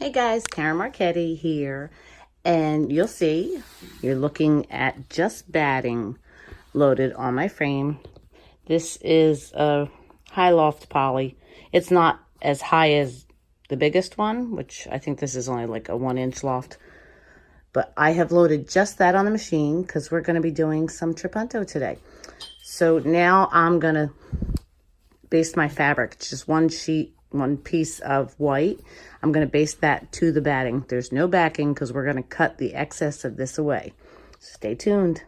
Hey guys, Karen Marchetti here, and you'll see you're looking at just batting loaded on my frame. This is a high loft poly. It's not as high as the biggest one, which I think this is only like a 1-inch loft, but I have loaded just that on the machine because we're going to be doing some trapunto today. So now I'm going to baste my fabric. It's just one sheet, one piece of white. I'm going to baste that to the batting. There's no backing because we're going to cut the excess of this away. Stay tuned.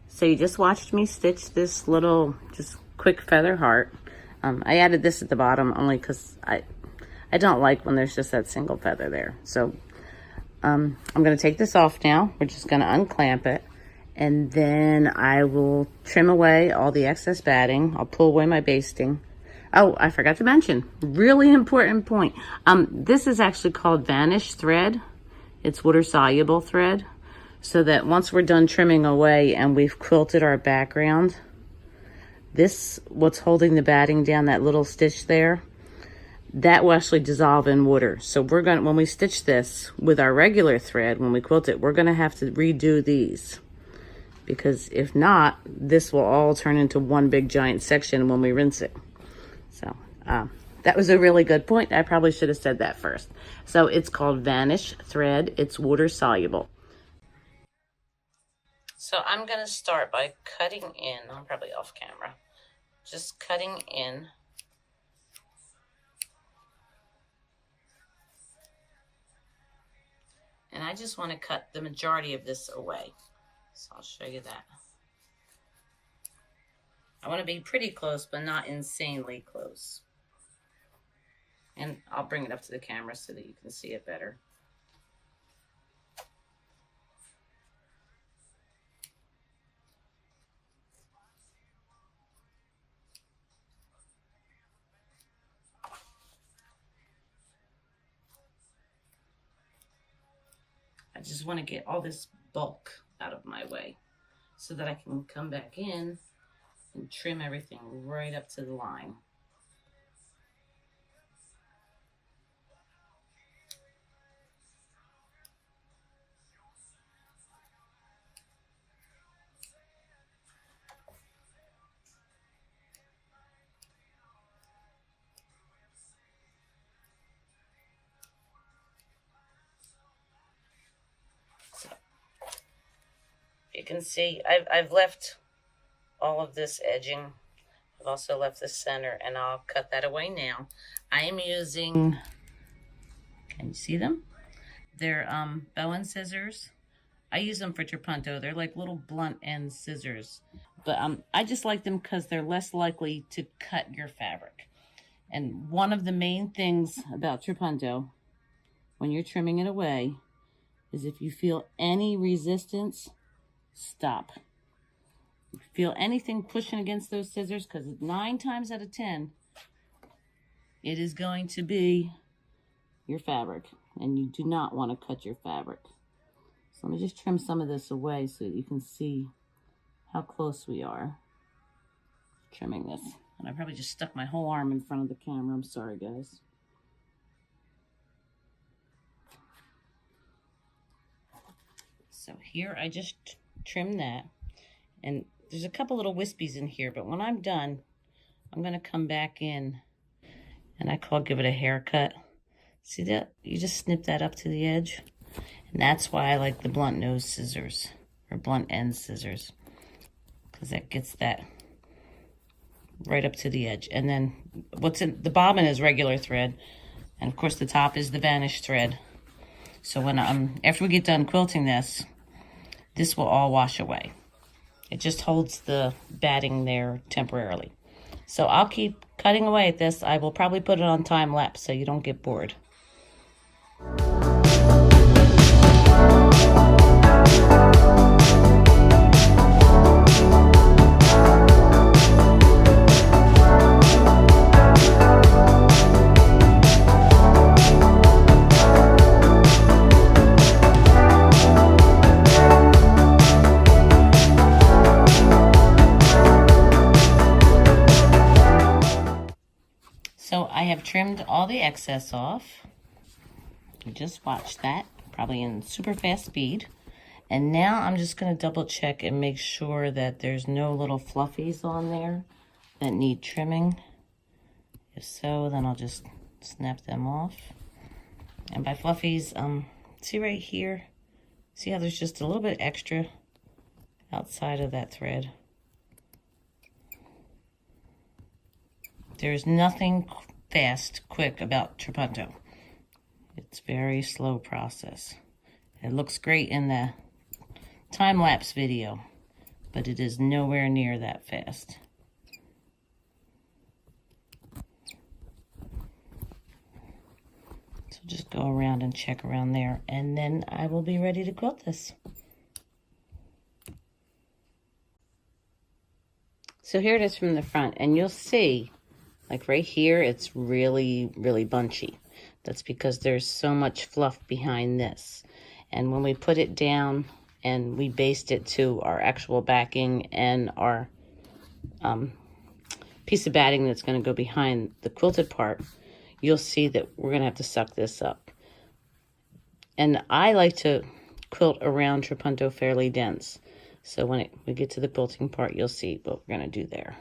So you just watched me stitch this little, just quick feather heart. I added this at the bottom only because I don't like when there's just that single feather there. So I'm going to take this off now. We're just going to unclamp it. And then I will trim away all the excess batting. I'll pull away my basting. Oh, I forgot to mention, really important point. This is actually called Vanish thread. It's water soluble thread. So that once we're done trimming away and we've quilted our background, this, what's holding the batting down, that little stitch there, that will actually dissolve in water. So we're gonna, when we stitch this with our regular thread, when we quilt it, we're gonna have to redo these. Because if not, this will all turn into one big giant section when we rinse it. So that was a really good point. I probably should have said that first. So it's called Vanish thread. It's water soluble. So I'm going to start by cutting in. I'm probably off camera. Just cutting in. And I just want to cut the majority of this away. So I'll show you that. I want to be pretty close, but not insanely close. And I'll bring it up to the camera so that you can see it better. just want to get all this bulk out of my way so that I can come back in and trim everything right up to the line. So you can see I've left all of this edging. I've also left the center, and I'll cut that away now. I am using, can you see them? They're Bowen scissors. I use them for Trapunto. They're like little blunt end scissors. But I just like them because they're less likely to cut your fabric. And one of the main things about Trapunto, when you're trimming it away, is if you feel any resistance, stop. If you feel anything pushing against those scissors, because 9 times out of 10, it is going to be your fabric. And you do not want to cut your fabric. So let me just trim some of this away so that you can see how close we are trimming this. And I probably just stuck my whole arm in front of the camera. I'm sorry, guys. So here I just trimmed that. And there's a couple little wispies in here, but when I'm done, I'm going to come back in and give it a haircut. See that? You just snip that up to the edge. And that's why I like the blunt nose scissors, or blunt end scissors, because that gets that right up to the edge. And then what's in the bobbin is regular thread, and of course the top is the vanished thread. So when after we get done quilting this will all wash away. It just holds the batting there temporarily. So I'll keep cutting away at this. I will probably put it on time lapse so you don't get bored. So I have trimmed all the excess off. You just watched that, probably in super fast speed. And now I'm just going to double check and make sure that there's no little fluffies on there that need trimming. If so, then I'll just snap them off. And by fluffies, see right here? See how there's just a little bit extra outside of that thread? There's nothing fast, quick about Trapunto. It's a very slow process. It looks great in the time-lapse video, but it is nowhere near that fast. So just go around and check around there, and then I will be ready to quilt this. So here it is from the front, and you'll see, like right here, it's really, really bunchy. That's because there's so much fluff behind this. And when we put it down and we baste it to our actual backing and our piece of batting that's going to go behind the quilted part, you'll see that we're going to have to suck this up. And I like to quilt around Trapunto fairly dense. So when we get to the quilting part, you'll see what we're going to do there.